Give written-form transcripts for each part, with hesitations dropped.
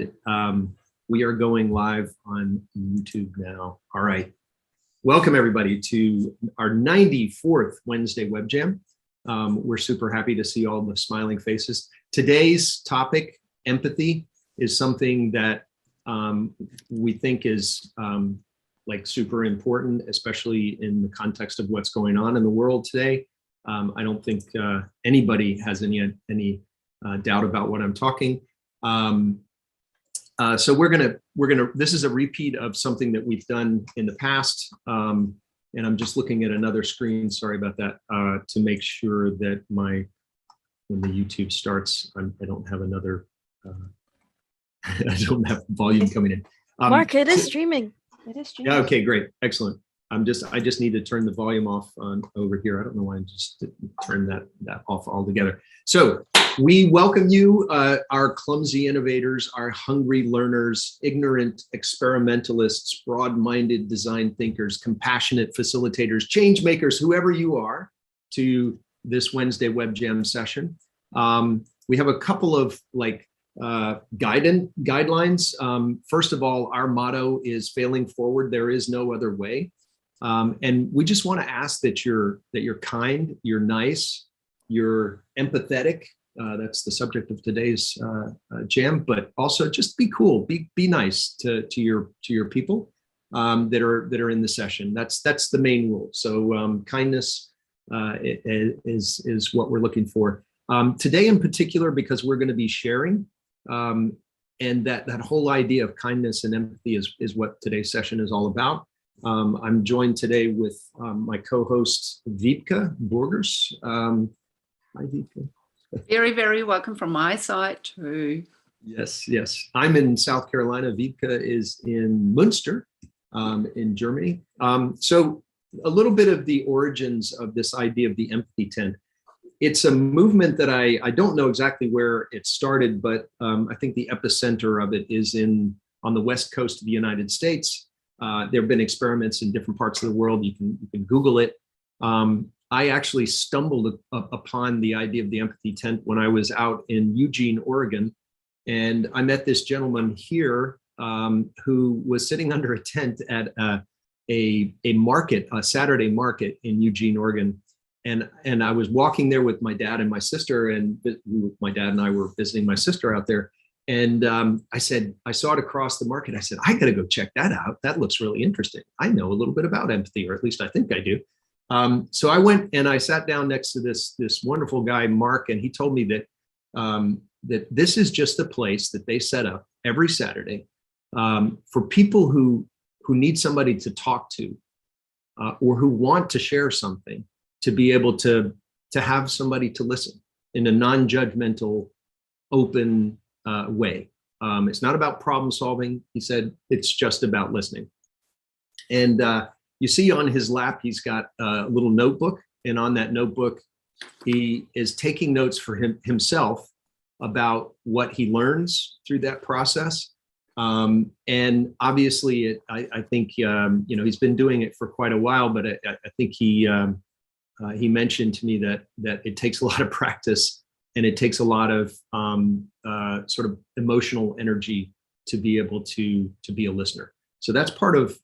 And we are going live on YouTube now. All right. Welcome, everybody, to our 94th Wednesday Web Jam. We're super happy to see all the smiling faces. Today's topic, empathy, is something that we think is like super important, especially in the context of what's going on in the world today. I don't think anybody has any doubt about what I'm talking. So we're gonna. This is a repeat of something that we've done in the past, and I'm just looking at another screen. Sorry about that. To make sure that when the YouTube starts, I don't have another. I don't have volume coming in. Mark, it is streaming. It is streaming. Yeah. Okay. Great. Excellent. I just need to turn the volume off over here. I don't know why I just didn't turn that off altogether. So we welcome you, our clumsy innovators, our hungry learners, ignorant experimentalists, broad-minded design thinkers, compassionate facilitators, change makers, whoever you are, to this Wednesday Web Jam session. We have a couple of guidelines. First of all, our motto is failing forward, there is no other way. And we just want to ask that you're kind, you're nice, you're empathetic. That's the subject of today's jam. But also just be cool, be nice to your people that are in the session. That's the main rule. So kindness is what we're looking for today, in particular, because we're going to be sharing, and that whole idea of kindness and empathy is what today's session is all about. I'm joined today with my co-host, Wiebke Borgers. Hi, Wiebke. Very, very welcome from my side too. Yes. I'm in South Carolina. Wiebke is in Münster, in Germany. So a little bit of the origins of this idea of the empathy tent. It's a movement that I don't know exactly where it started, but I think the epicenter of it is on the west coast of the United States. There have been experiments in different parts of the world. You can Google it. I actually stumbled upon the idea of the empathy tent when I was out in Eugene, Oregon, and I met this gentleman here who was sitting under a tent at a market, a Saturday market in Eugene, Oregon, and I was walking there with my dad and my sister, and my dad and I were visiting my sister out there. And I said, I saw it across the market. I said, I got to go check that out. That looks really interesting. I know a little bit about empathy, or at least I think I do. So I went and I sat down next to this wonderful guy, Marc, and he told me that that this is just a place that they set up every Saturday for people who need somebody to talk to, or who want to share something, to be able to have somebody to listen in a non-judgmental, open way. It's not about problem solving. He said it's just about listening. And you see on his lap, he's got a little notebook, and on that notebook, he is taking notes for himself about what he learns through that process. And obviously, I think he's been doing it for quite a while, but I think he mentioned to me that it takes a lot of practice. And it takes a lot of sort of emotional energy to be able to be a listener. So that's part of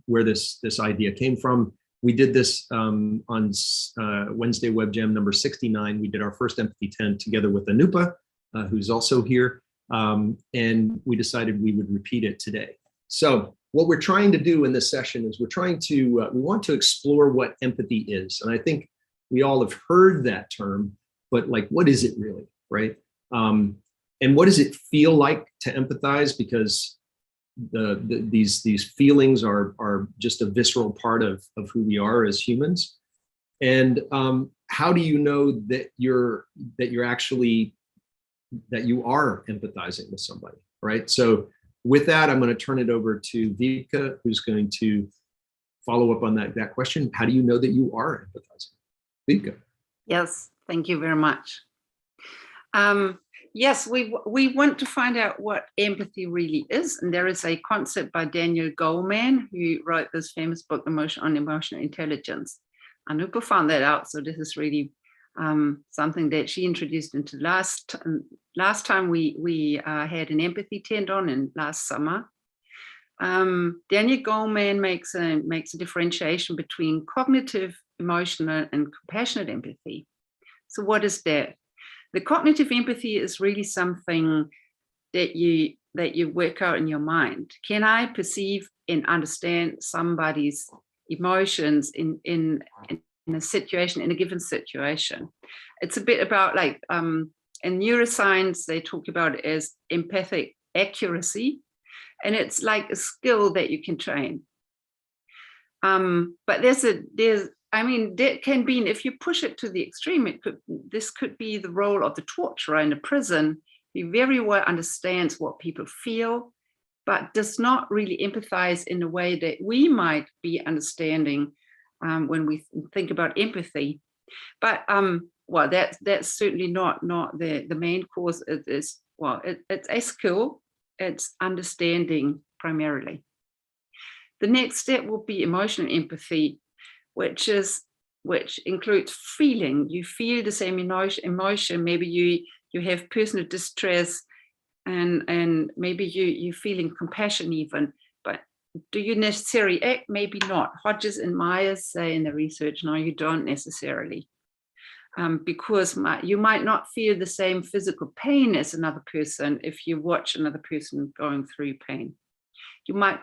where this idea came from. We did this on Wednesday Web Jam number 69. We did our first empathy tent together with Anupa, who's also here, and we decided we would repeat it today. So what we're trying to do in this session is we want to explore what empathy is, and I think we all have heard that term. But what is it really, right? And what does it feel like to empathize? Because these feelings are just a visceral part of who we are as humans. And how do you know that you are empathizing with somebody, right? So with that, I'm going to turn it over to Wiebke, who's going to follow up on that question. How do you know that you are empathizing? Wiebke. Yes. Thank you very much. Yes, we want to find out what empathy really is. And there is a concept by Daniel Goleman, who wrote this famous book, on Emotional Intelligence. Anupa found that out. So this is really something that she introduced into last time we had an empathy tent on in last summer. Daniel Goleman makes a differentiation between cognitive, emotional, and compassionate empathy. So what is that? The cognitive empathy is really something that you work out in your mind. Can I perceive and understand somebody's emotions in a situation, in a given situation? It's a bit about like in neuroscience, they talk about it as empathic accuracy, and it's like a skill that you can train. But that can be, if you push it to the extreme, this could be the role of the torturer in a prison, who very well understands what people feel, but does not really empathize in a way that we might be understanding when we think about empathy. But well, that's certainly not the main cause. It's a skill. It's understanding primarily. The next step will be emotional empathy, which includes feeling. You feel the same emotion. Maybe you have personal distress, and maybe you're feeling compassion even. But do you necessarily act? Maybe not. Hodges and Myers say in the research, no, you don't necessarily. Because you might not feel the same physical pain as another person if you watch another person going through pain. You might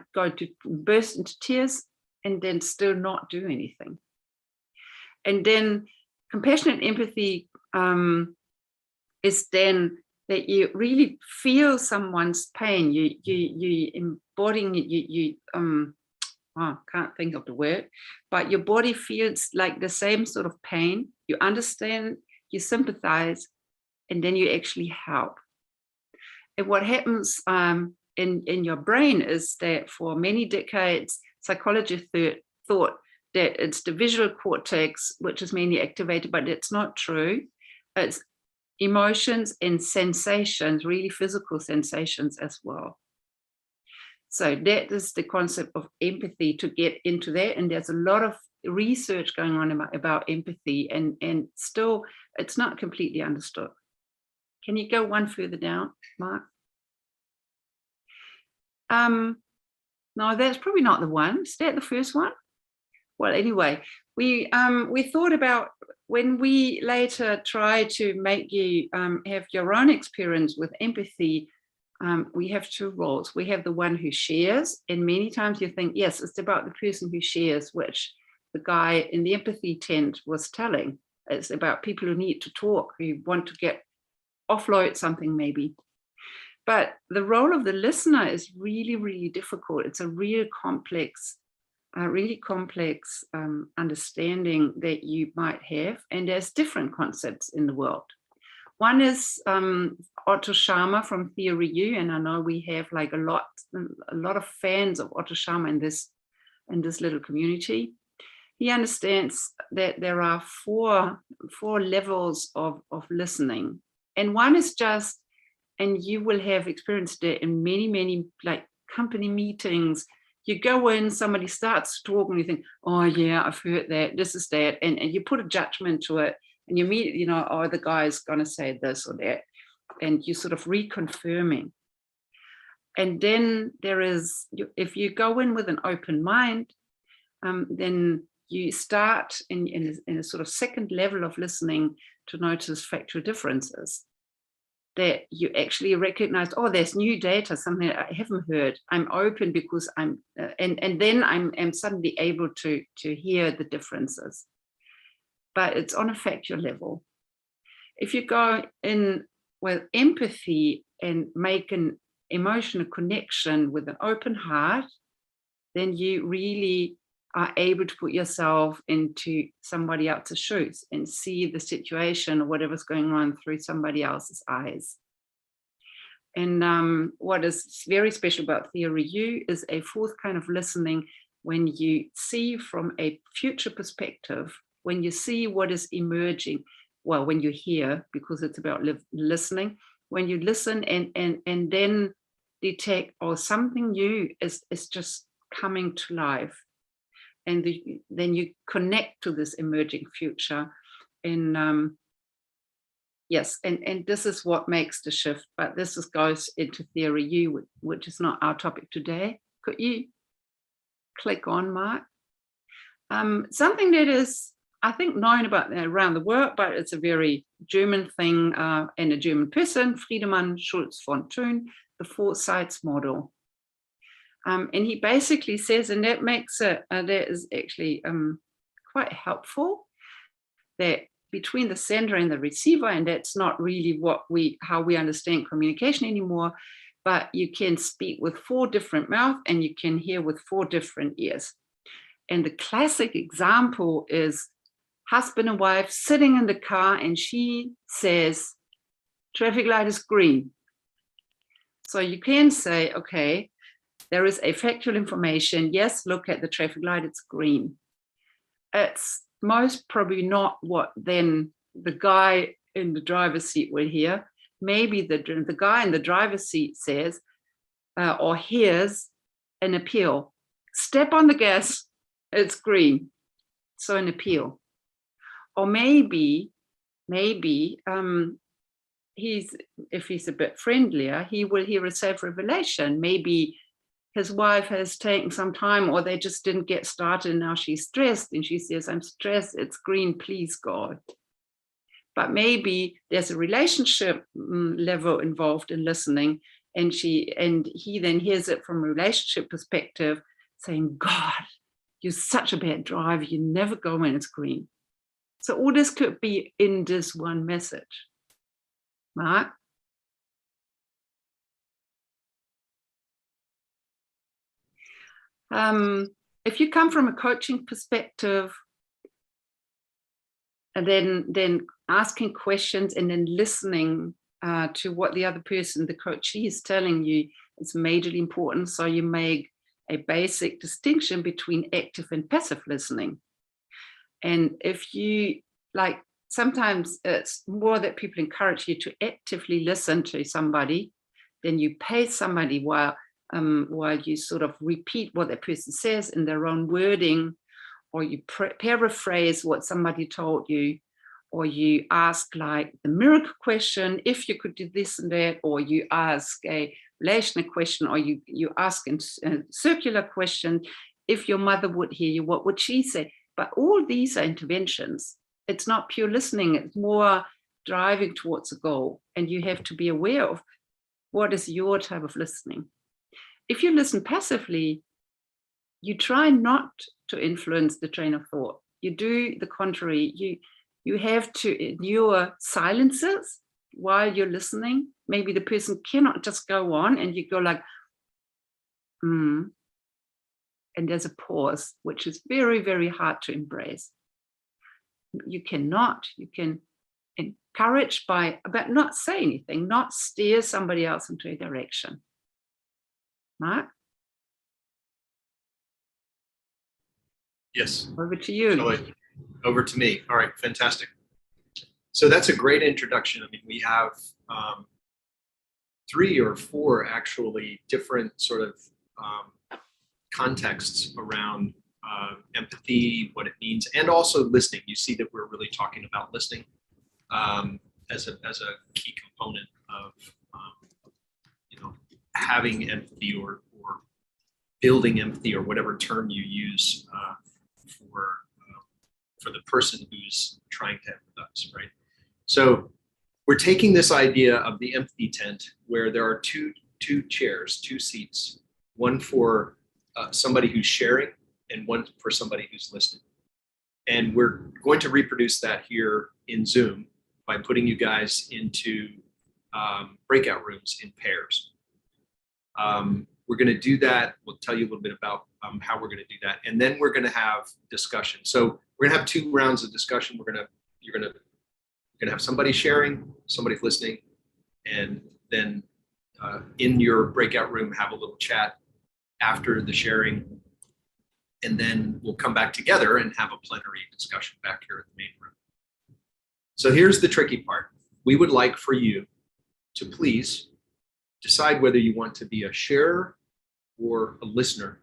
burst into tears and then still not do anything. And then compassionate empathy is then that you really feel someone's pain. You embodying it. I can't think of the word, but your body feels like the same sort of pain. You understand, you sympathize, and then you actually help. And what happens in your brain is that for many decades, psychologists thought that it's the visual cortex which is mainly activated, but it's not true. It's emotions and sensations, really physical sensations as well. So that is the concept of empathy, to get into that. And there's a lot of research going on about empathy, and still it's not completely understood. Can you go one further down, Mark? No, that's probably not the one. Is that the first one? Well, anyway, we thought about, when we later try to make you have your own experience with empathy, we have two roles. We have the one who shares, and many times you think, yes, it's about the person who shares, which the guy in the empathy tent was telling. It's about people who need to talk, who want to offload something maybe. But the role of the listener is really, really difficult. It's a really complex understanding that you might have, and there's different concepts in the world. One is Otto Scharmer from Theory U, and I know we have like a lot of fans of Otto Scharmer in this little community. He understands that there are four levels of listening, and one is just, and you will have experienced it in many like company meetings. You go in, somebody starts talking, you think, oh yeah, I've heard that, this is that, and you put a judgment to it, and you meet, oh, the guy's gonna say this or that, and you sort of reconfirming. And then there is, if you go in with an open mind, then you start in a sort of second level of listening to notice factual differences, that you actually recognize, oh, there's new data, something that I haven't heard. I'm open because I'm, and then I'm suddenly able to hear the differences. But it's on a factual level. If you go in with empathy and make an emotional connection with an open heart, then you really are able to put yourself into somebody else's shoes and see the situation or whatever's going on through somebody else's eyes. And what is very special about Theory U is a fourth kind of listening, when you see from a future perspective, when you see what is emerging, well, when you hear, because it's about listening, when you listen and then detect, oh, something new is just coming to life. And then you connect to this emerging future. And yes, and this is what makes the shift, but goes into theory U, which is not our topic today. Could you click on, Marc? Something that is, I think, known about around the world, but it's a very German thing, and a German person, Friedemann Schulz von Thun, the 4 sides model. And he basically says, and that makes it, that is actually quite helpful, that between the sender and the receiver, and that's not really how we understand communication anymore, but you can speak with 4 different mouths and you can hear with 4 different ears. And the classic example is husband and wife sitting in the car, and she says, traffic light is green. So you can say, okay, there is a factual information. Yes, look at the traffic light, it's green. It's most probably not what then the guy in the driver's seat will hear. Maybe the guy in the driver's seat says, or hears an appeal. Step on the gas, it's green. So an appeal. Or maybe if he's a bit friendlier, he will hear a self-revelation. Maybe his wife has taken some time, or they just didn't get started and now she's stressed, and she says, I'm stressed, it's green, please God. But maybe there's a relationship level involved in listening, and he then hears it from a relationship perspective, saying, God, you're such a bad driver, you never go when it's green. So all this could be in this one message. Marc? If you come from a coaching perspective, and then asking questions and then listening to what the other person, the coachee, is telling you, is majorly important. So you make a basic distinction between active and passive listening. And if you, like, sometimes it's more that people encourage you to actively listen to somebody, then you pay somebody while you sort of repeat what that person says in their own wording, or you paraphrase what somebody told you, or you ask like the miracle question, if you could do this and that, or you ask a relational question, or you ask a circular question, if your mother would hear you, what would she say? But all these are interventions. It's not pure listening, it's more driving towards a goal. And you have to be aware of what is your type of listening. If you listen passively, you try not to influence the train of thought. You do the contrary. You have to endure silences while you're listening. Maybe the person cannot just go on, and you go like, and there's a pause, which is very, very hard to embrace. You can encourage but not say anything, not steer somebody else into a direction. Marc? Yes. Over to you. Over to me. All right, fantastic. So that's a great introduction. I mean, we have 3 or 4 actually different sort of contexts around empathy, what it means, and also listening. You see that we're really talking about listening as a key component of having empathy or building empathy, or whatever term you use for the person who's trying to empathize, right? So we're taking this idea of the empathy tent, where there are two chairs, 2 seats, one for somebody who's sharing and one for somebody who's listening. And we're going to reproduce that here in Zoom by putting you guys into breakout rooms in pairs. We're going to do that. We'll tell you a little bit about how we're going to do that, and then we're going to have discussion. So we're going to have 2 rounds of discussion. You're going to have somebody sharing, somebody listening, and then in your breakout room have a little chat after the sharing, and then we'll come back together and have a plenary discussion back here in the main room. So here's the tricky part. We would like for you to please decide whether you want to be a sharer or a listener.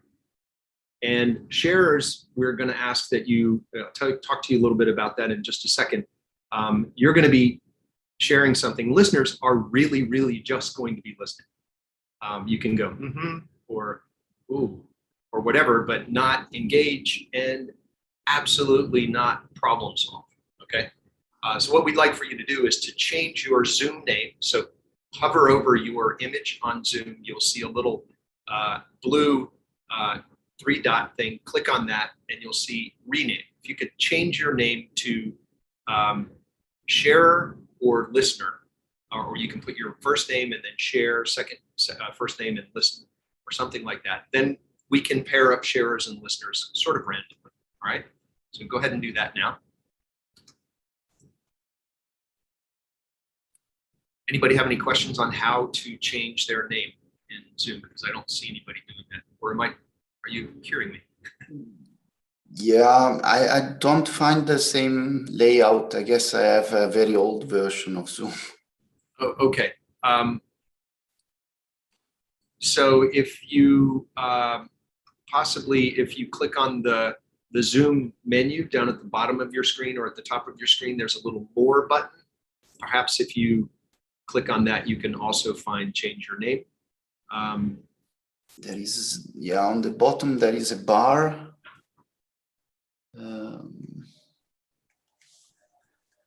And sharers, we're going to ask that you talk to you a little bit about that in just a second. you're going to be sharing something. Listeners are really, really just going to be listening. You can go, or ooh, or whatever, but not engage and absolutely not problem solve. Okay. So what we'd like for you to do is to change your Zoom name. So hover over your image on Zoom. You'll see a little blue 3-dot thing. Click on that and you'll see rename. If you could change your name to sharer or listener, or you can put your first name and then share, first name and listen, or something like that. Then we can pair up sharers and listeners sort of randomly. All right. So go ahead and do that now. Anybody have any questions on how to change their name in Zoom? Because I don't see anybody doing that. Or are you hearing me? Yeah, I don't find the same layout. I guess I have a very old version of Zoom. Oh, okay. So if you if you click on the Zoom menu down at the bottom of your screen or at the top of your screen, there's a little more button. Perhaps if you click on that, you can also find change your name. There is, yeah, on the bottom, there is a bar.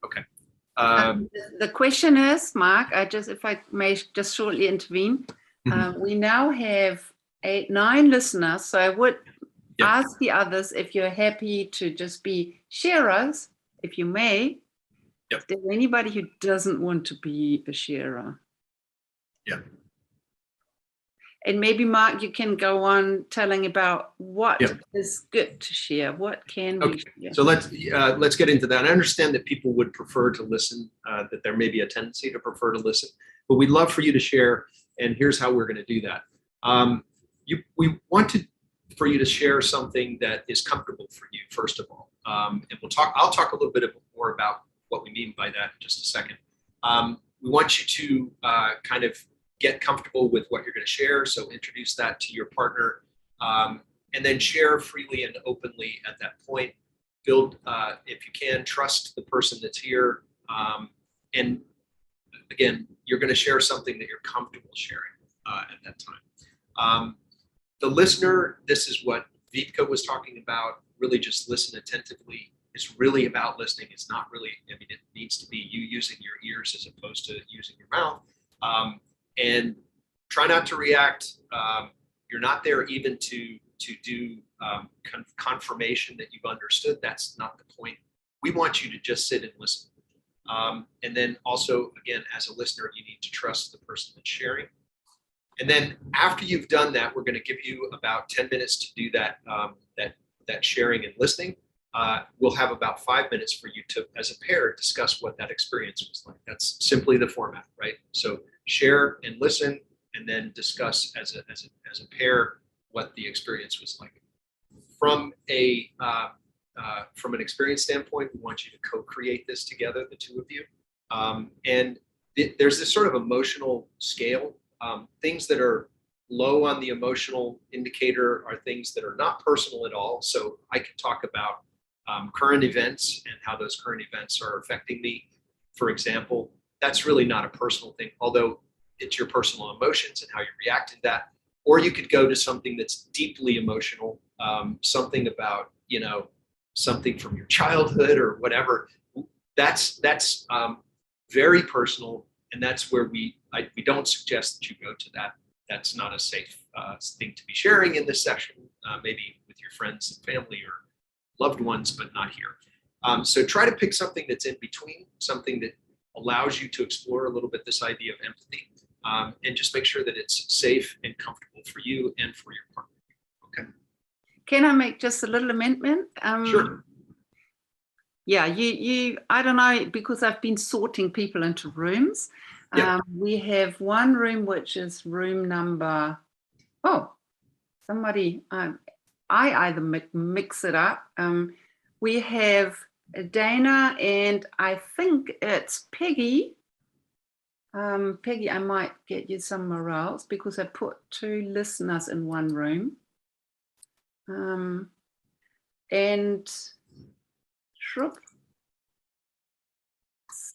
Okay. The question is, Marc, if I may just shortly intervene, we now have 9 listeners, so I would ask the others if you're happy to just be sharers, if you may. Is there anybody who doesn't want to be a sharer? Yeah. And maybe, Marc, you can go on telling about what is good to share. What can we share? So let's get into that. I understand that people would prefer to listen, that there may be a tendency to prefer to listen, but we'd love for you to share, and here's how we're going to do that. We want for you to share something that is comfortable for you, first of all. And I'll talk a little bit more about what we mean by that in just a second. We want you to kind of get comfortable with what you're going to share. So introduce that to your partner, and then share freely and openly at that point. Build, if you can, trust the person that's here. And again, you're going to share something that you're comfortable sharing at that time. The listener, this is what Wiebke was talking about, really just listen attentively. It's really about listening. It's not really, I mean, it needs to be you using your ears as opposed to using your mouth. And try not to react. You're not there even to do confirmation that you've understood. That's not the point. We want you to just sit and listen. And then also, again, as a listener, you need to trust the person that's sharing. And then after you've done that, we're going to give you about 10 minutes to do that, that sharing and listening. We'll have about 5 minutes for you to, as a pair, discuss what that experience was like. That's simply the format, right? So share and listen, and then discuss as a pair what the experience was like. From an experience standpoint, we want you to co-create this together, the two of you. And there's this sort of emotional scale. Things that are low on the emotional indicator are things that are not personal at all. So I can talk about current events and how those current events are affecting me. For example, that's really not a personal thing, although it's your personal emotions and how you react to that. Or you could go to something that's deeply emotional, something about, something from your childhood or whatever. That's very personal, and that's where we don't suggest that you go to that. That's not a safe thing to be sharing in this session, maybe with your friends and family or loved ones, but not here. So try to pick something that's in between, something that allows you to explore a little bit this idea of empathy, and just make sure that it's safe and comfortable for you and for your partner. Okay. Can I make just a little amendment? Sure. Yeah, I don't know, because I've been sorting people into rooms. We have one room, which is room number, somebody, I either mix it up. We have Dana, and I think it's Peggy. Peggy, I might get you somewhere else because I put 2 listeners in one room. And Shrup,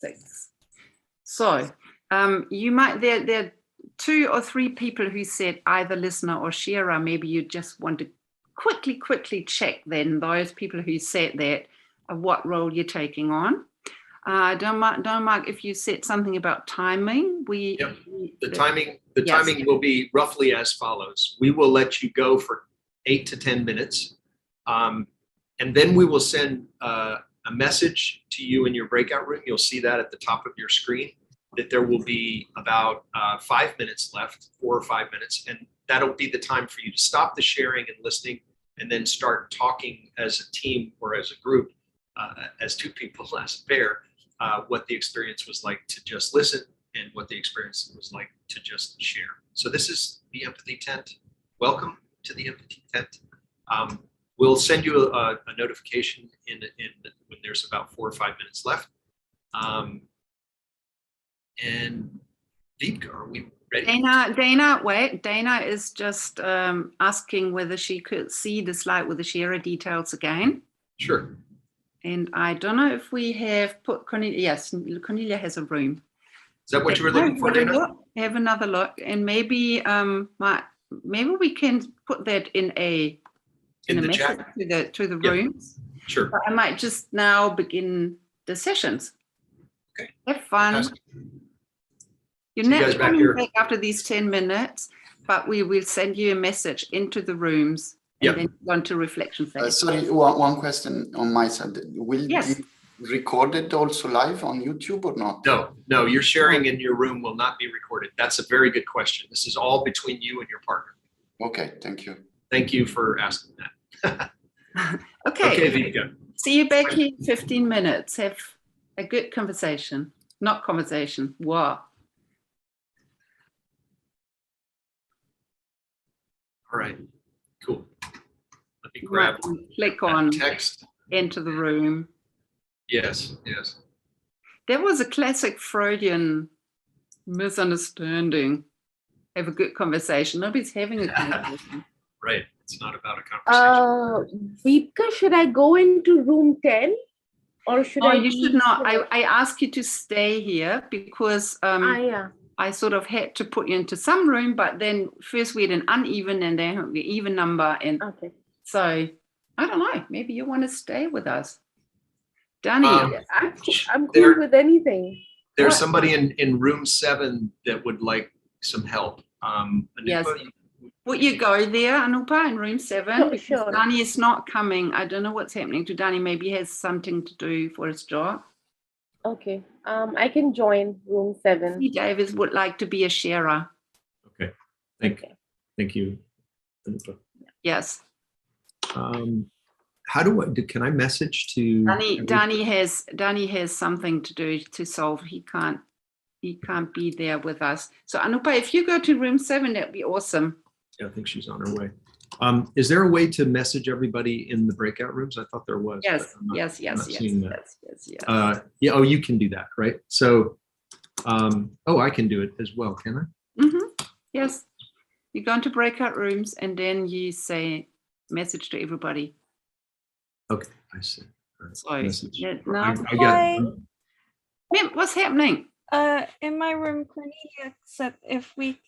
6. So you might, there are 2 or 3 people who said either listener or sharer. Maybe you just want to quickly check then those people who said that what role you're taking on. Don't Marc, if you said something about timing, the timing will be roughly as follows. We will let you go for 8 to 10 minutes. And then we will send a message to you in your breakout room. You'll see that at the top of your screen, that there will be about 5 minutes left, 4 or 5 minutes. And that'll be the time for you to stop the sharing and listening and then start talking as a team or as a group, as 2 people as a pair, what the experience was like to just listen and what the experience was like to just share. So this is the Empathy Tent. Welcome to the Empathy Tent. We'll send you a notification when there's about 4 or 5 minutes left. And Wiebke, are we ready? Dana is just asking whether she could see the slide with the sharer details again. Sure. And I don't know if we have put Cornelia. Yes, Cornelia has a room. Is that what you were looking for, Dana? Have another look, and maybe maybe we can put that in a message chat to the rooms. Sure. But I might just now begin the sessions. Okay. Have fun. Fantastic. You're not coming back after these 10 minutes, but we will send you a message into the rooms and then go on to reflection phase. Sorry, one question on my side. Will it be recorded also live on YouTube or not? No, your sharing in your room will not be recorded. That's a very good question. This is all between you and your partner. Okay, thank you. Thank you for asking that. Okay, Wiebke. See you back here in 15 minutes. Have a good conversation. Not conversation. Wow. All right, cool. Let me grab click on text. Enter the room. Yes. There was a classic Freudian misunderstanding. Have a good conversation. Nobody's having a conversation. Right. It's not about a conversation. Wiebke, should I go into room 10 or should I? You should not. I ask you to stay here because I sort of had to put you into some room, but then first we had an uneven and then the even number. And so I don't know, maybe you want to stay with us. Danny. I'm cool with anything. There's somebody in room 7 that would like some help. Yes. Would you go there, Anupa, in room 7? Because sure. Danny is not coming. I don't know what's happening to Danny. Maybe he has something to do for his job. Okay. I can join room 7. Davis would like to be a sharer. Okay. Thank you. Anupa. Yes. How do I can I message to Danny has something to do to solve. He can't be there with us. So Anupa, if you go to room 7, that'd be awesome. Yeah, I think she's on her way. Is there a way to message everybody in the breakout rooms? I thought there was. Yes. Oh, you can do that, right? So, I can do it as well, can I? Mm-hmm. Yes. You go into breakout rooms and then you say message to everybody. Okay, I see. Sorry. I got it. What's happening? In my room, Cornelia said if we,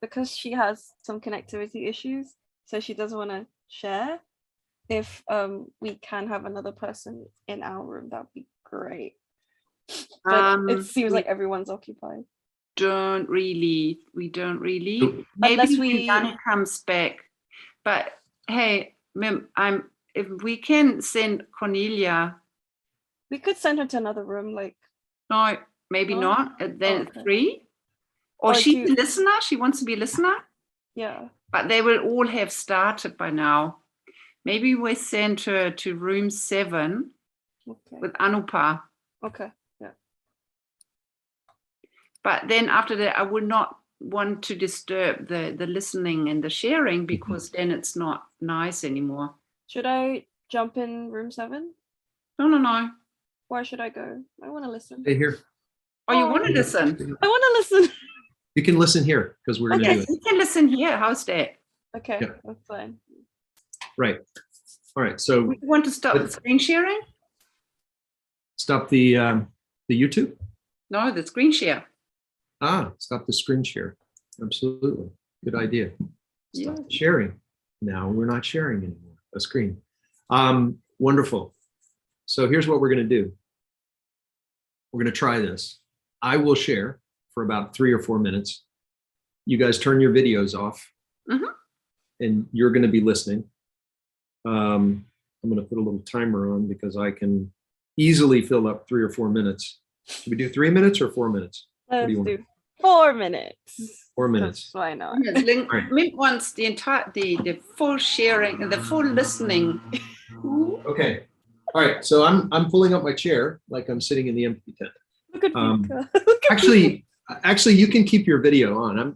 because she has some connectivity issues, so she doesn't want to share. If we can have another person in our room, that'd be great. But it seems like everyone's occupied. We don't really. Maybe unless when Danny comes back. But hey, if we can send Cornelia. We could send her to another room, like. No, maybe not. Then 3. Or she's a listener. She wants to be a listener. Yeah. But they will all have started by now. Maybe we send her to room 7 with Anupa. Okay. Yeah. But then after that, I would not want to disturb the listening and the sharing because then it's not nice anymore. Should I jump in room 7? No. Where should I go? I want to listen. Stay here. Oh, you want to listen? I want to listen. You can listen here because we're going to do it. You can listen here. How's that? Okay, that's fine. Right. All right. So we want to stop the screen sharing? Stop the The YouTube? No, the screen share. Stop the screen share. Absolutely. Good idea. Stop Yeah. the sharing. Now we're not sharing anymore, a screen. Wonderful. So here's what we're going to do. We're going to try this. I will share for about 3 or 4 minutes. You guys turn your videos off, and you're going to be listening. I'm going to put a little timer on because I can easily fill up 3 or 4 minutes. Should we do 3 minutes or 4 minutes? Let's do you do 4 minutes. 4 minutes. Why not? Mint wants the entire, the full sharing, the full listening. Okay. All right. So I'm pulling up my chair like I'm sitting in the empty tent. Look at Wiebke. Actually, you can keep your video on.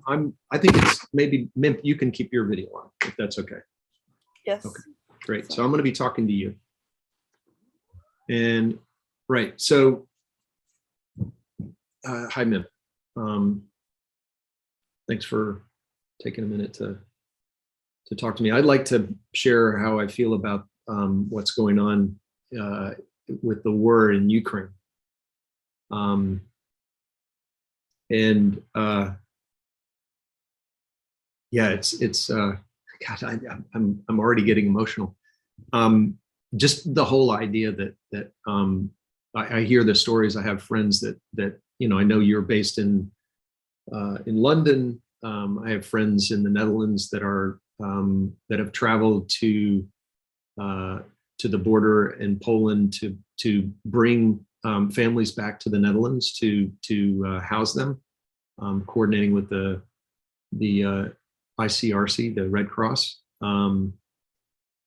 I think it's maybe Mint, you can keep your video on if that's okay. Yes. Okay. Great. So I'm going to be talking to you. And right. So hi, Mim. Thanks for taking a minute to talk to me. I'd like to share how I feel about what's going on with the war in Ukraine. Yeah, it's God, I'm already getting emotional. Just the whole idea that I hear the stories. I have friends that I know you're based in London. I have friends in the Netherlands that have traveled to the border in Poland to bring families back to the Netherlands to house them, coordinating with the ICRC, the Red Cross.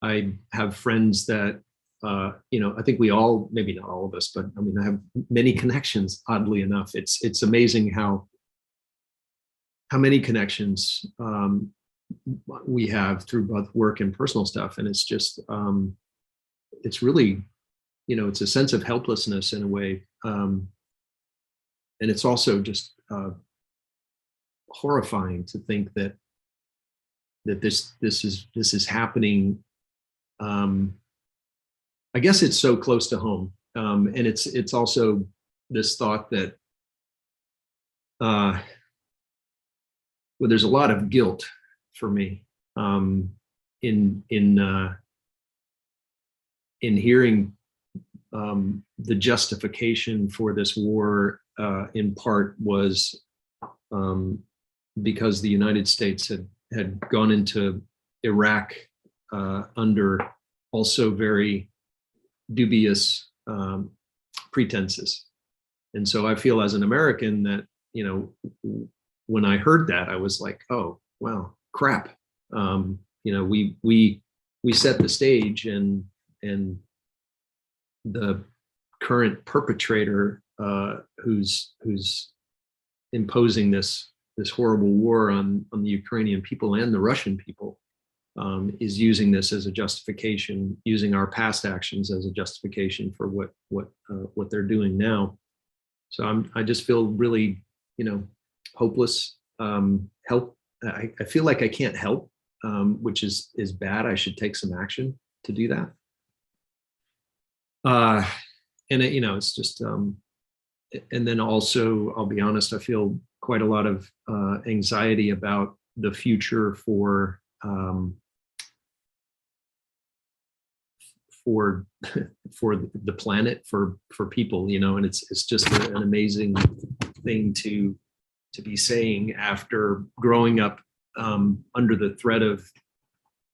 I have friends that I think we all, maybe not all of us, but I mean, I have many connections. Oddly enough, it's amazing how many connections we have through both work and personal stuff, and it's just it's really, it's a sense of helplessness in a way, and it's also just horrifying to think that this is happening. I guess it's so close to home, and it's also this thought that well, there's a lot of guilt for me in hearing the justification for this war. In part was because the United States had gone into Iraq under also very dubious pretenses. And so I feel as an American that, when I heard that, I was like, oh, well, crap. We set the stage, and the current perpetrator who's imposing this horrible war on the Ukrainian people and the Russian people is using this as a justification, using our past actions as a justification for what they're doing now. So I just feel really, hopeless. Help. I feel like I can't help, which is bad. I should take some action to do that. And it's just, and then also, I'll be honest, I feel quite a lot of anxiety about the future for the planet, for people, and it's just an amazing thing to be saying after growing up under the threat of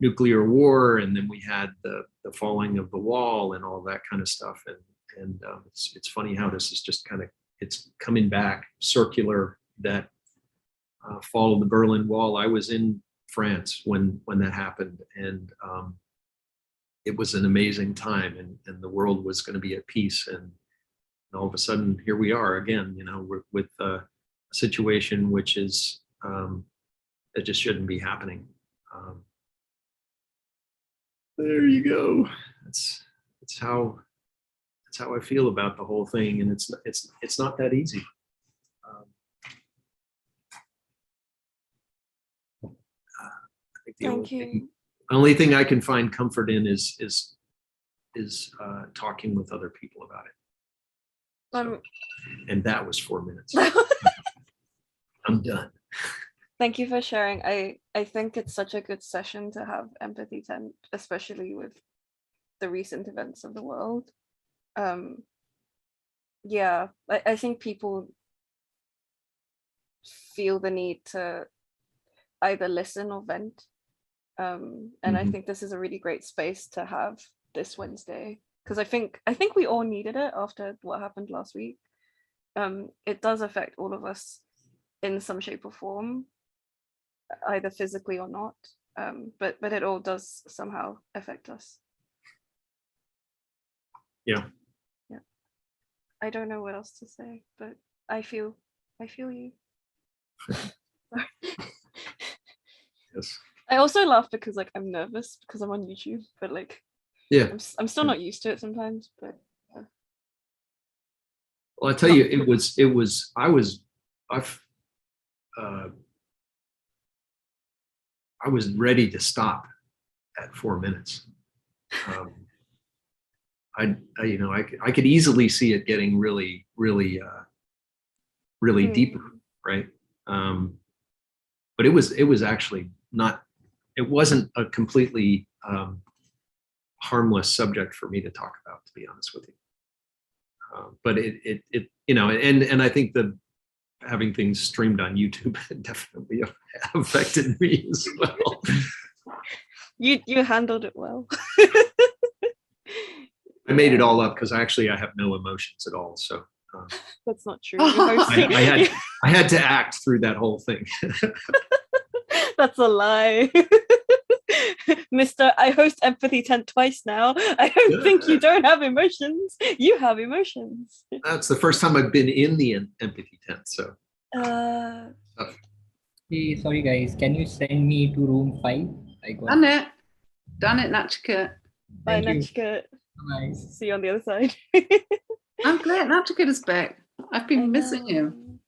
nuclear war, and then we had the falling of the wall and all that kind of stuff, and it's funny how this is just kind of, it's coming back circular. That fall of the Berlin Wall. I was in France when that happened, and it was an amazing time, and the world was going to be at peace, and all of a sudden here we are again, with a situation which is that just shouldn't be happening. There you go. That's how I feel about the whole thing, and it's not that easy. I think the only thing I can find comfort in is talking with other people about it. And that was 4 minutes. I'm done. Thank you for sharing. I think it's such a good session to have empathy tent, especially with the recent events of the world. Yeah, I think people feel the need to either listen or vent. And I think this is a really great space to have this Wednesday, because I think we all needed it after what happened last week. It does affect all of us in some shape or form, either physically or not. But it all does somehow affect us. Yeah. Yeah. I don't know what else to say, but I feel you. Yes. I also laugh because like I'm nervous because I'm on YouTube, but like Yeah. I'm still not used to it sometimes. But Well, I tell you, I was ready to stop at 4 minutes. I could easily see it getting really deeper, right? But it was actually not. It wasn't a completely harmless subject for me to talk about, to be honest with you. But it and I think the having things streamed on YouTube definitely affected me as well. You handled it well. I made it all up because I have no emotions at all. So that's not true. I had to act through that whole thing. That's a lie. Mr. I host Empathy Tent twice now. I don't think you don't have emotions. You have emotions. That's the first time I've been in the Empathy Tent. So. Hey, sorry guys, can you send me to room 5? Done it, Nachika. Bye, Thank you. Nachika. Bye. See you on the other side. I'm glad Nachika is back. I've been missing him.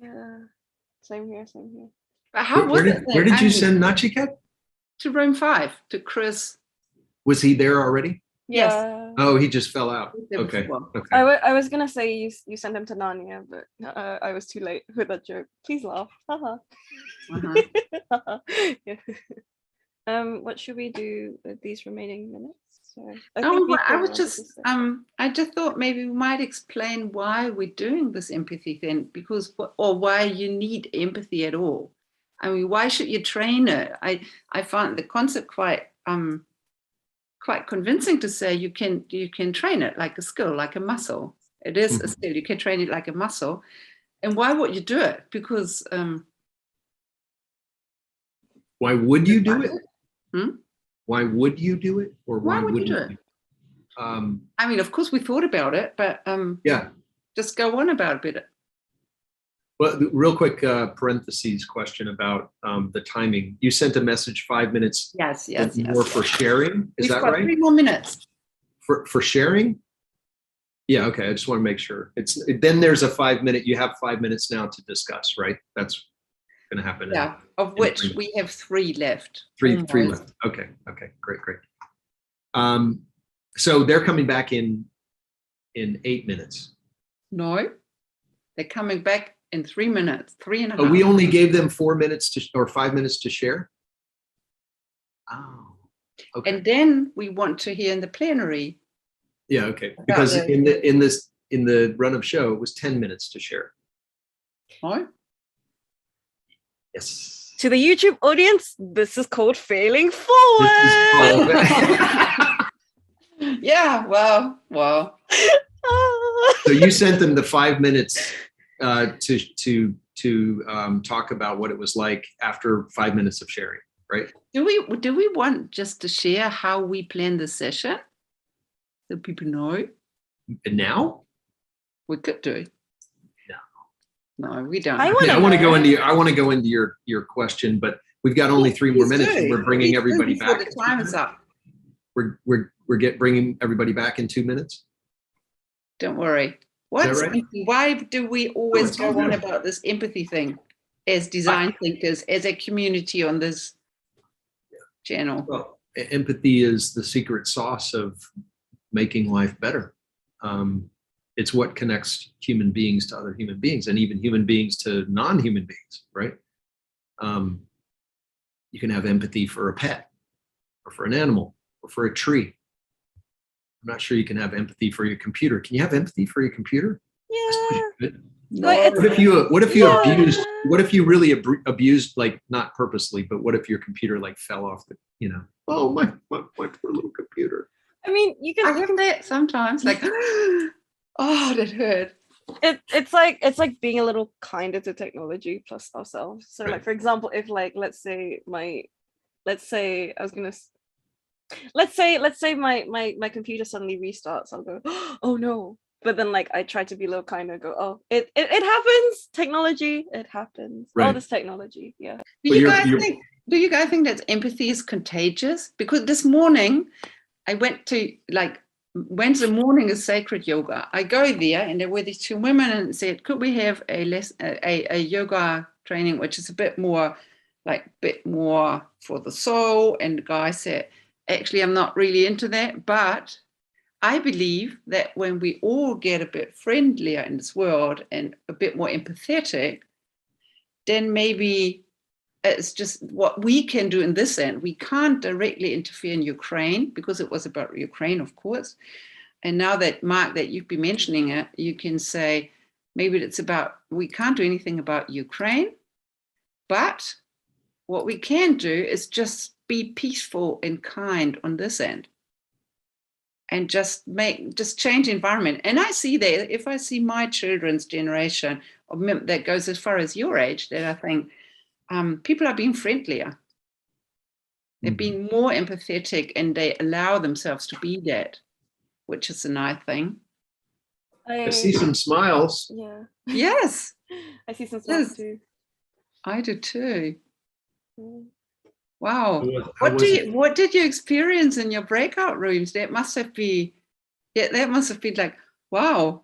Yeah, same here. But how was it? Where did you send Nachiket? To room 5, to Chris. Was he there already? Yes. Yeah. Oh, he just fell out. Okay. I was gonna say you sent him to Narnia, but I was too late with that joke. Please laugh. Haha. Yeah. What should we do with these remaining minutes? I just thought maybe we might explain why we're doing this empathy thing, or why you need empathy at all. I mean, why should you train it? I find the concept quite convincing to say you can train it like a skill, like a muscle. It is a skill. You can train it like a muscle. And why would you do it? Because why would you do it? Hmm? Why would you do it? Or why would you do it? I mean, of course we thought about it, but yeah. Just go on about a bit. Well, real quick parentheses question about the timing. You sent a message 5 minutes. Yes. More for sharing. Is that right? 3 more minutes. For sharing? Yeah, okay. I just want to make sure. Then there's a 5 minute, you have 5 minutes now to discuss, right? That's going to happen. Yeah, of which we have 3 left. Three left. Okay, great. So they're coming back in 8 minutes. No, they're coming back in 3 minutes, 3.5. Oh, we only gave them 4 minutes or 5 minutes to share. Oh, okay. And then we want to hear in the plenary. Yeah, okay. Because in the run of show, it was 10 minutes to share. Oh. Yes. To the YouTube audience, this is called failing forward. Yeah. Wow. So you sent them the 5 minutes to talk about what it was like after 5 minutes of sharing, right? Do we want just to share how we plan the session so people know? And now? We could do. No, we don't. I want to go into your question, but we've got only 3 more minutes. And we're bringing everybody back. The time is up. We're bringing everybody back in 2 minutes. Don't worry. Why do we always go on about this empathy thing as design thinkers, as a community on this channel? Well, empathy is the secret sauce of making life better. It's what connects human beings to other human beings, and even human beings to non-human beings, right? You can have empathy for a pet, or for an animal, or for a tree. I'm not sure you can have empathy for your computer. Can you have empathy for your computer? I suppose Yeah. you could. No. What if you Yeah. abused? What if you really abused, like not purposely, but what if your computer like fell off the, oh my poor little computer. I mean, you I can. have that sometimes, like, oh, that hurt. It's like being a little kinder to technology plus ourselves. So, Right. like, for example, if like let's say my computer suddenly restarts, I'll go, oh no. But then like I try to be a little kinder, go, oh, it happens. Technology, it happens. All Right. this technology, yeah. Do Well, you you're- guys think that empathy is contagious? Because this morning I went to Wednesday morning is sacred yoga. I go there and there were these two women and said, could we have a yoga training which is a bit more for the soul? And the guy said, actually, I'm not really into that, but I believe that when we all get a bit friendlier in this world and a bit more empathetic, then maybe it's just what we can do in this end. We can't directly interfere in Ukraine because it was about Ukraine, of course. And now that, Marc, that you've been mentioning it, you can say maybe it's about, we can't do anything about Ukraine, but what we can do is just be peaceful and kind on this end. And just change the environment. And I see that if I see my children's generation that goes as far as your age, that I think people are being friendlier. They're being more empathetic and they allow themselves to be that, which is a nice thing. I see some smiles. Yeah. Yes, I see some smiles Yes. too. I do too. Mm. Wow. How was it? What did you experience in your breakout rooms? That must have been like, wow.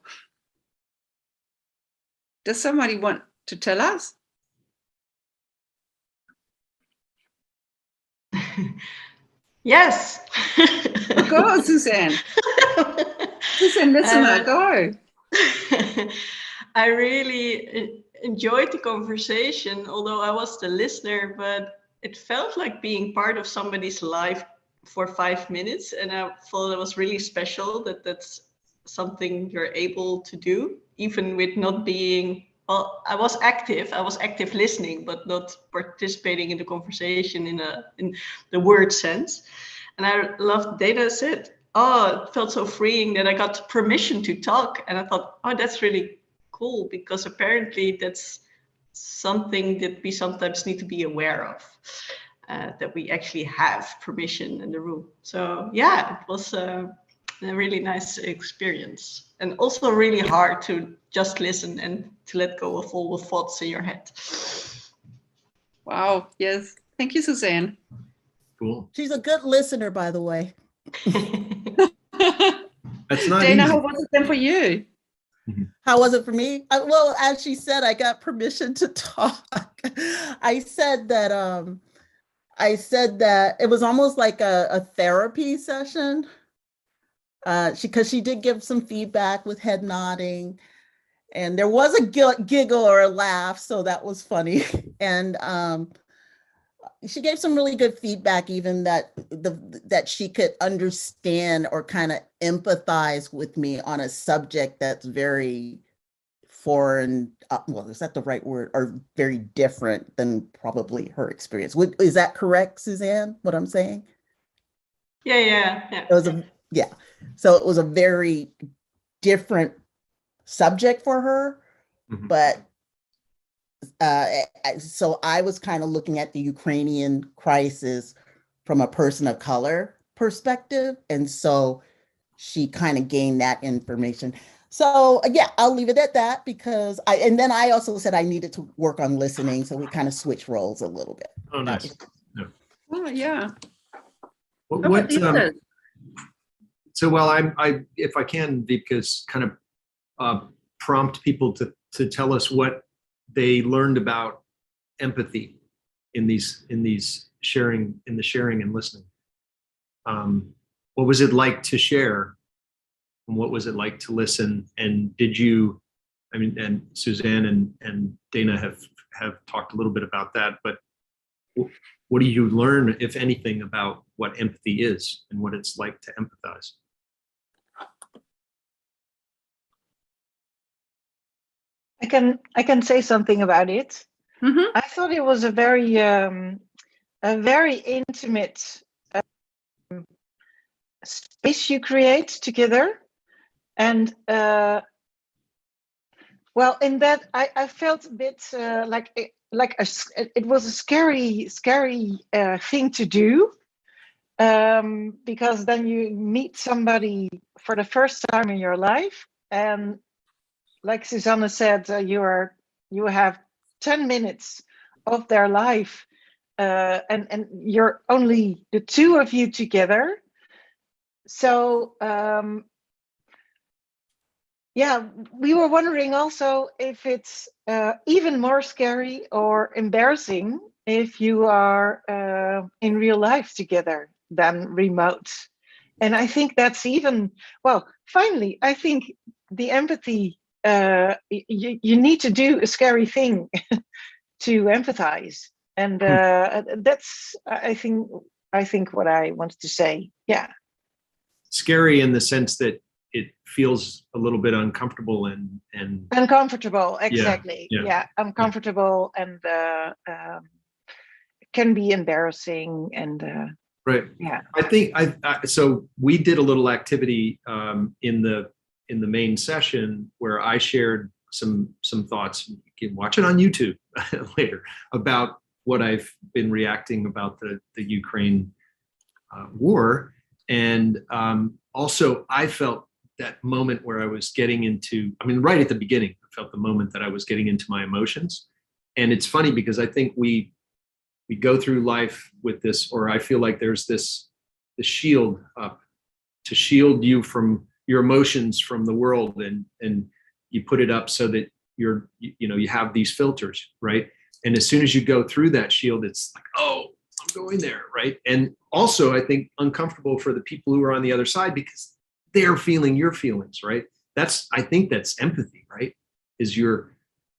Does somebody want to tell us? Yes. Go, Suzanne. Suzanne, listener, go. I really enjoyed the conversation, although I was the listener, but it felt like being part of somebody's life for 5 minutes. And I thought it was really special that that's something you're able to do, even with not being, well, I was active listening, but not participating in the conversation in the word sense. And I loved Data said, oh, it felt so freeing that I got permission to talk. And I thought, oh, that's really cool, because apparently that's something that we sometimes need to be aware of, that we actually have permission in the room. So yeah, it was a really nice experience, and also really hard to just listen and to let go of all the thoughts in your head. Wow, yes. Thank you, Suzanne. Cool. She's a good listener, by the way. That's not Dana, easy. how was it then for you? How was it for me? Well, as she said, I got permission to talk. I said that it was almost like a therapy session. Because she did give some feedback with head nodding, and there was a giggle or a laugh, so that was funny. And she gave some really good feedback, even that she could understand or kind of empathize with me on a subject that's very foreign. Well, is that the right word? Or very different than probably her experience. Is that correct, Suzanne, what I'm saying? Yeah. It was so it was a very different subject for her, but so I was kind of looking at the Ukrainian crisis from a person of color perspective, and so she kind of gained that information. So yeah, I'll leave it at that, because then I also said I needed to work on listening, so we kind of switched roles a little bit. Oh, nice. Yeah. Oh, yeah. What so, well, I if I can, Wiebke, kind of prompt people to tell us what they learned about empathy in the sharing and listening. What was it like to share and what was it like to listen? And did you, I mean, and Suzanne and Dana have talked a little bit about that, but what do you learn, if anything, about what empathy is and what it's like to empathize? I can say something about it. Mm-hmm. I thought it was a very intimate space you create together, and well, in that I felt a bit it was a scary thing to do, because then you meet somebody for the first time in your life, and like Susanna said, you have 10 minutes of their life, and you're only the two of you together. So yeah, we were wondering also if it's even more scary or embarrassing if you are in real life together than remote. And I think that's even, well, finally, I think the empathy, you need to do a scary thing to empathize. And that's, I think what I wanted to say. Yeah. Scary in the sense that it feels a little bit uncomfortable and uncomfortable, exactly. Yeah, uncomfortable, and can be embarrassing, and right. Yeah, I think so we did a little activity in the main session where I shared some thoughts. You can watch it on YouTube later about what I've been reacting about the Ukraine war, and also I felt that moment where I was getting into, I mean, right at the beginning, I felt the moment that I was getting into my emotions. And it's funny because I think we go through life with this, or I feel like there's the shield up to shield you from your emotions from the world, and you put it up so that you have these filters, right? And as soon as you go through that shield, it's like, oh, I'm going there, right? And also I think uncomfortable for the people who are on the other side because they're feeling your feelings, right? I think that's empathy, right?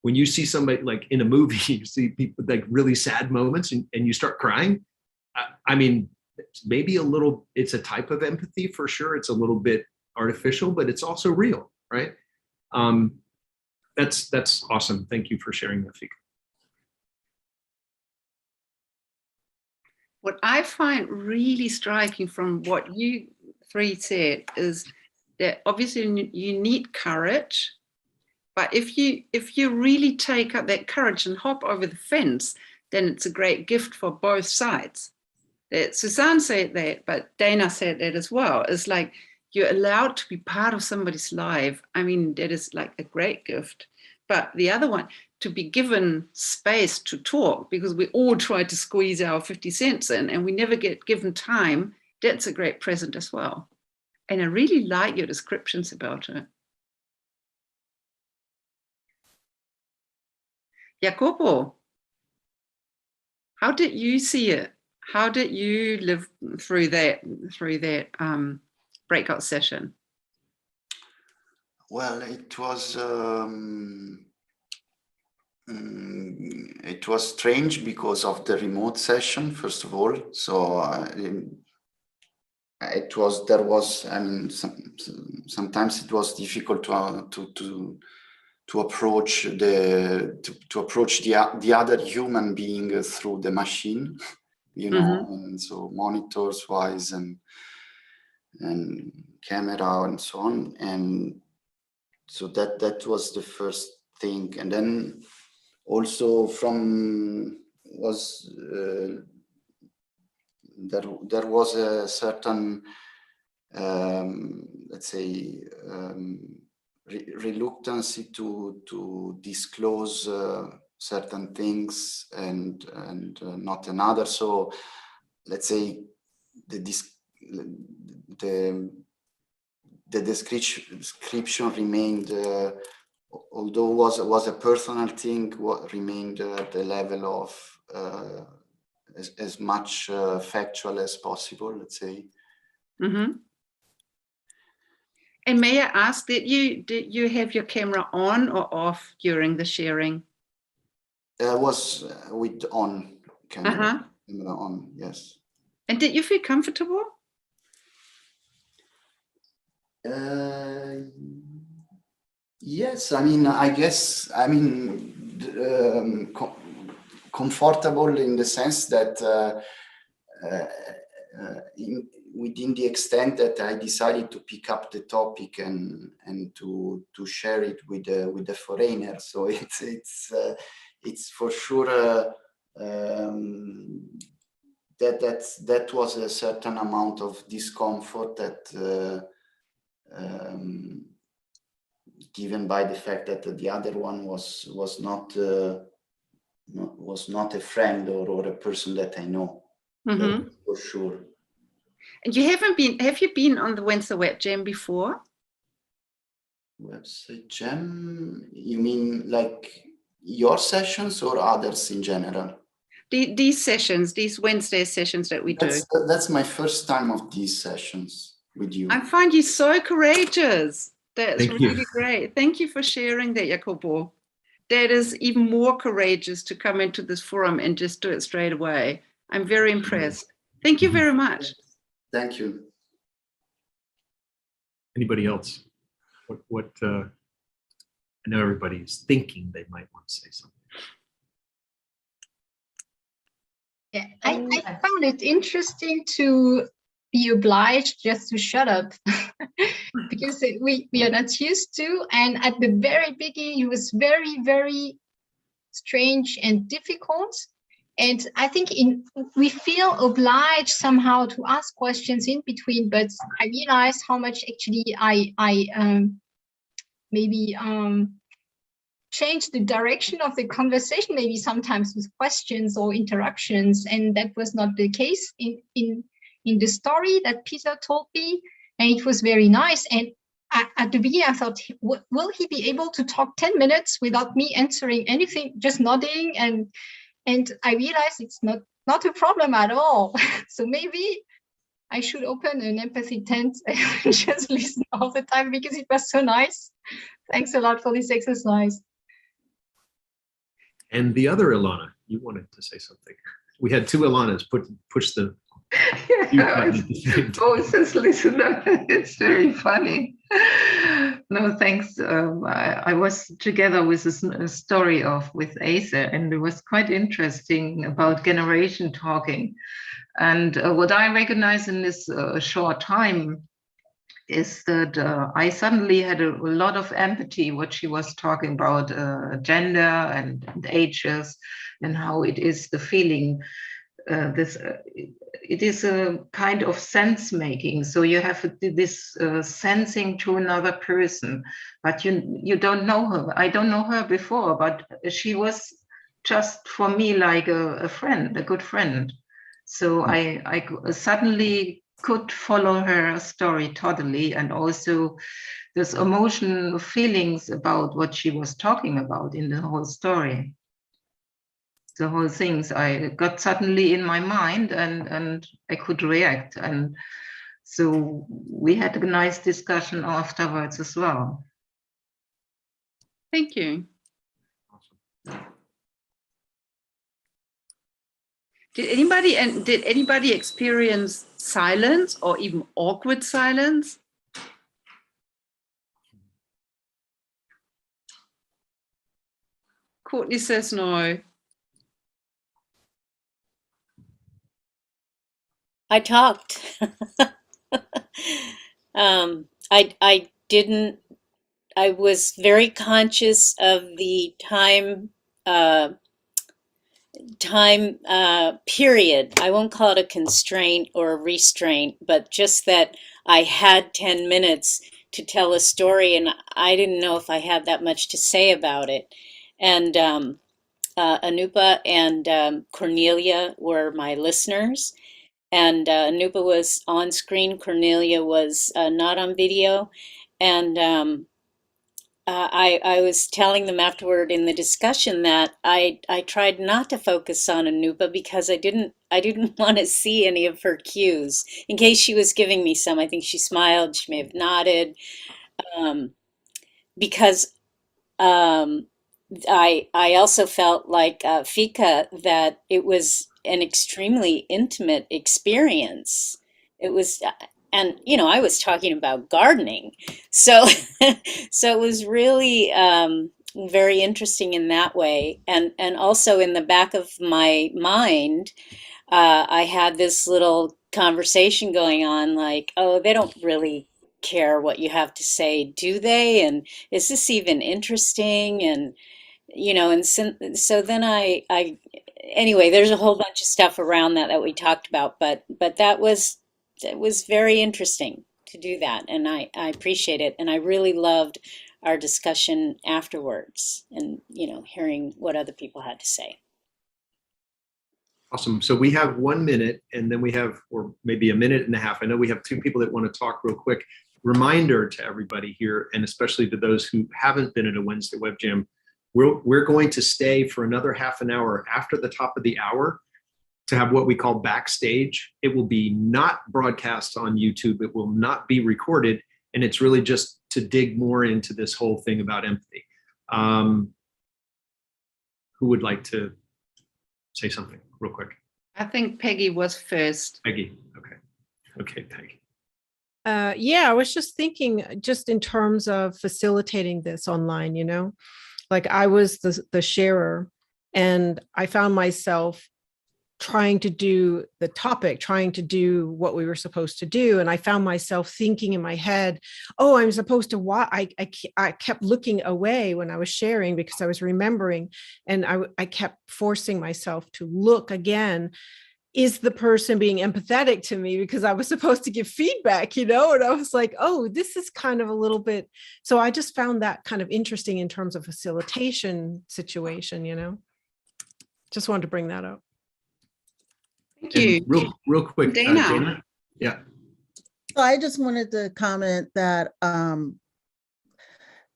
When you see somebody like in a movie, you see people like really sad moments and you start crying. I mean, maybe it's a type of empathy for sure. It's a little bit artificial, but it's also real, right? That's awesome. Thank you for sharing that, Fika. What I find really striking from what you three said is that obviously you need courage, but if you really take up that courage and hop over the fence, then it's a great gift for both sides. That Suzanne said that, but Dana said that as well. It's like you're allowed to be part of somebody's life. I mean, that is like a great gift. But the other one, to be given space to talk, because we all try to squeeze our 50 cents in and we never get given time, that's a great present as well. And I really like your descriptions about it. Jacopo, how did you see it? How did you live through that breakout session? Well, it was strange because of the remote session, first of all. So sometimes it was difficult to approach the other human being through the machine, and so monitors wise and camera and so on, and so that was the first thing. And then also there was a certain let's say reluctance to disclose certain things and not another. So let's say the description remained, although was a personal thing, remained at the level of as much factual as possible, let's say. Mm-hmm. And may I ask, did you have your camera on or off during the sharing? Was with on camera, camera on, yes. And did you feel comfortable? Yes, I mean, I guess, I mean, comfortable in the sense that within the extent that I decided to pick up the topic and to share it with the foreigner. So it's for sure that was a certain amount of discomfort that given by the fact that the other one was not a friend or a person that I know, for sure. And have you been on the Wednesday Web Jam before? Website Jam, you mean like your sessions or others in general? These sessions, these Wednesday sessions that we do. That's my first time of these sessions with you. I find you so courageous. That's Thank you. really great. Thank you for sharing that, Jacopo. That is even more courageous to come into this forum and just do it straight away. I'm very impressed. Thank you very much. Thank you. Anybody else? What I know everybody's thinking they might want to say something. Yeah, I found it interesting to be obliged just to shut up because we are not used to. And at the very beginning, it was very, very strange and difficult. And I think we feel obliged somehow to ask questions in between. But I realized how much actually I maybe change the direction of the conversation, maybe sometimes with questions or interruptions, and that was not the case in the story that Peter told me, and it was very nice. And at the beginning, I thought, will he be able to talk 10 minutes without me answering anything, just nodding? And I realized it's not a problem at all. So maybe I should open an empathy tent and just listen all the time because it was so nice. Thanks a lot for this exercise. And the other Ilana, you wanted to say something. We had two Ilanas push the both as listener. It's very funny. No, thanks. I was together with a story with Acer, and it was quite interesting about generation talking. And what I recognize in this short time is that I suddenly had a lot of empathy what she was talking about gender and ages and how it is the feeling. It is a kind of sense making. So you have this sensing to another person, but you don't know her. I don't know her before, but she was just for me like a friend, a good friend. So I suddenly could follow her story totally, and also this emotional feelings about what she was talking about in the whole story. The whole things I got suddenly in my mind, and I could react. And so we had a nice discussion afterwards as well. Thank you. Did anybody experience silence or even awkward silence? Courtney says no. I talked. I was very conscious of the time period. I won't call it a constraint or a restraint, but just that I had 10 minutes to tell a story, and I didn't know if I had that much to say about it. And Anupa and Cornelia were my listeners. And Anupa was on screen, Cornelia was not on video. And I was telling them afterward in the discussion that I tried not to focus on Anupa because I didn't want to see any of her cues in case she was giving me some. I think she smiled, she may have nodded, because I also felt like Fika, that it was an extremely intimate experience. It was, and I was talking about gardening, so so it was really very interesting in that way, and also in the back of my mind, I had this little conversation going on, like, oh, they don't really care what you have to say, do they? And is this even interesting? And and so then anyway, there's a whole bunch of stuff around that we talked about, but that was very interesting to do that, and I appreciate it, and I really loved our discussion afterwards, and hearing what other people had to say. Awesome. So we have 1 minute, and then we have, or maybe a minute and a half. I know we have two people that want to talk real quick. Reminder to everybody here, and especially to those who haven't been at a Wednesday Web Jam, we're going to stay for another half an hour after the top of the hour to have what we call backstage. It will be not broadcast on YouTube. It will not be recorded. And it's really just to dig more into this whole thing about empathy. Who would like to say something real quick? I think Peggy was first. Peggy, okay. Okay, Peggy. Yeah, I was just thinking, just in terms of facilitating this online, like I was the sharer, and I found myself trying to do the topic, trying to do what we were supposed to do. And I found myself thinking in my head, oh, I'm supposed to watch. I kept looking away when I was sharing because I was remembering, and I kept forcing myself to look again. Is the person being empathetic to me? Because I was supposed to give feedback, and I was like, oh, this is kind of a little bit. So I just found that kind of interesting in terms of facilitation situation, Just wanted to bring that up. Thank you. Real quick, Dana. Dana. Yeah. So I just wanted to comment that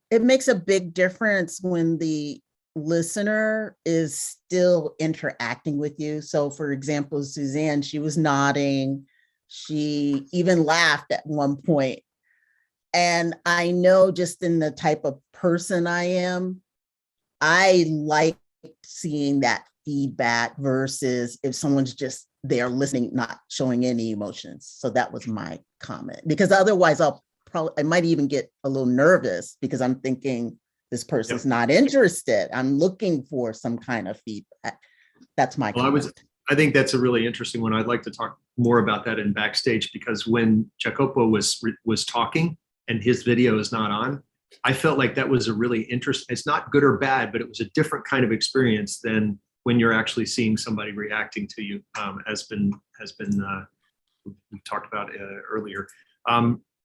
it makes a big difference when the listener is still interacting with you. So for example, Suzanne, she was nodding. She even laughed at one point. And I know, just in the type of person I am, I like seeing that feedback versus if someone's just there listening, not showing any emotions. So that was my comment, because otherwise I might even get a little nervous because I'm thinking, this person's not interested. I'm looking for some kind of feedback. That's my comment. I think that's a really interesting one. I'd like to talk more about that in backstage, because when Jacopo was talking and his video is not on, I felt like that was a really interesting, it's not good or bad, but it was a different kind of experience than when you're actually seeing somebody reacting to you, has been we talked about earlier.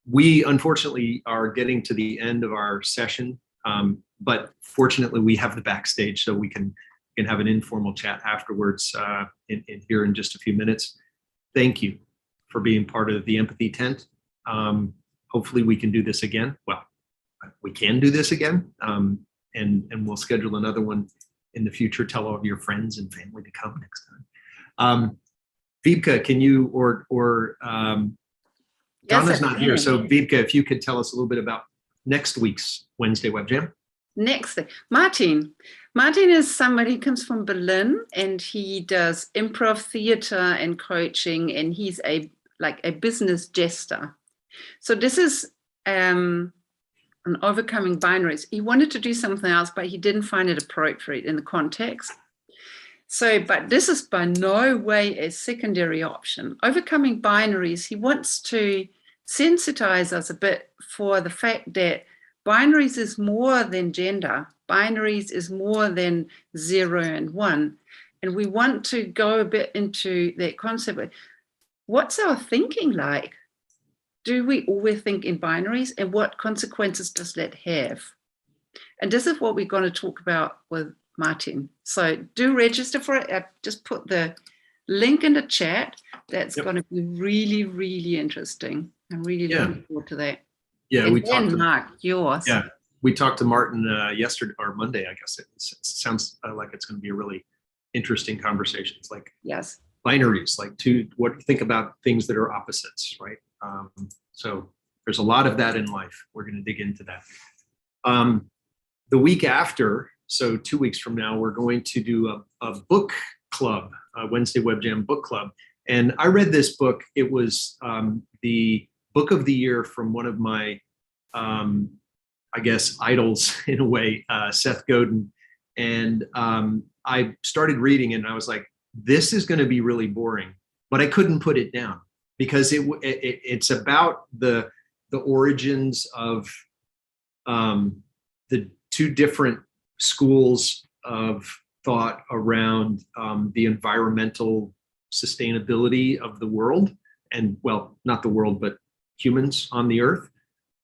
We unfortunately are getting to the end of our session. But fortunately, we have the backstage, so we can have an informal chat afterwards in here in just a few minutes. Thank you for being part of the Empathy Tent. Hopefully, we can do this again. Well, we can do this again, and we'll schedule another one in the future. Tell all of your friends and family to come next time. Wiebke, can you or Donna's not here, so Wiebke, if you could tell us a little bit about next week's Wednesday Web Jam. Next thing, Martin. Martin is somebody who comes from Berlin, and he does improv theater and coaching, and he's a business jester. So this is an overcoming binaries. He wanted to do something else, but he didn't find it appropriate in the context. So, but this is by no way a secondary option. Overcoming binaries, he wants to sensitize us a bit for the fact that binaries is more than gender. Binaries is more than 0 and 1. And we want to go a bit into that concept. What's our thinking like? Do we always think in binaries, and what consequences does that have? And this is what we're going to talk about with Martin. So do register for it. I've just put the link in the chat. That's going to be really, really interesting. I'm really looking forward to that. Yeah, and we talked to Marc, yours. Yeah, we talked to Martin yesterday or Monday, I guess. It sounds like it's going to be a really interesting conversation. It's like binaries, like think about things that are opposites, right? So There's a lot of that in life. We're going to dig into that. The week after, so 2 weeks from now, we're going to do a book club, a Wednesday Web Jam book club. And I read this book. It was the book of the year from one of my, I guess, idols in a way, Seth Godin. And I started reading it and I was like, this is going to be really boring, but I couldn't put it down because it's about the origins of the two different schools of thought around the environmental sustainability of the world, and well, not the world, but humans on the earth.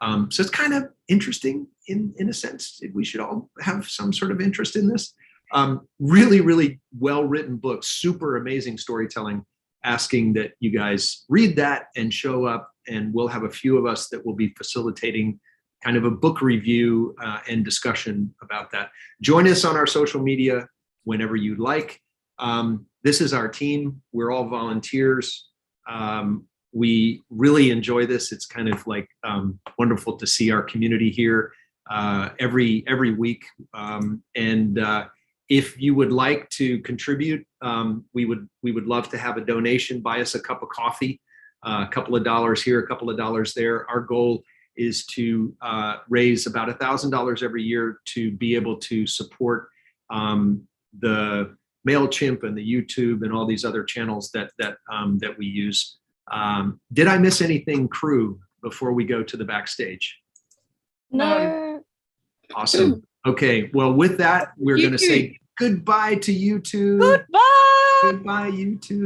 So it's kind of interesting in a sense. We should all have some sort of interest in this. Really, really well-written book, super amazing storytelling, asking that you guys read that and show up, and we'll have a few of us that will be facilitating kind of a book review and discussion about that. Join us on our social media whenever you'd like. This is our team. We're all volunteers. We really enjoy this. It's kind of like wonderful to see our community here every week. If you would like to contribute, we would love to have a donation. Buy us a cup of coffee, a couple of dollars here, a couple of dollars there. Our goal is to raise about $1,000 every year to be able to support the MailChimp and the YouTube and all these other channels that we use. Did I miss anything, crew, before we go to the backstage? No. Awesome. Okay. Well, with that, we're going to say goodbye to YouTube. Goodbye. Goodbye, YouTube.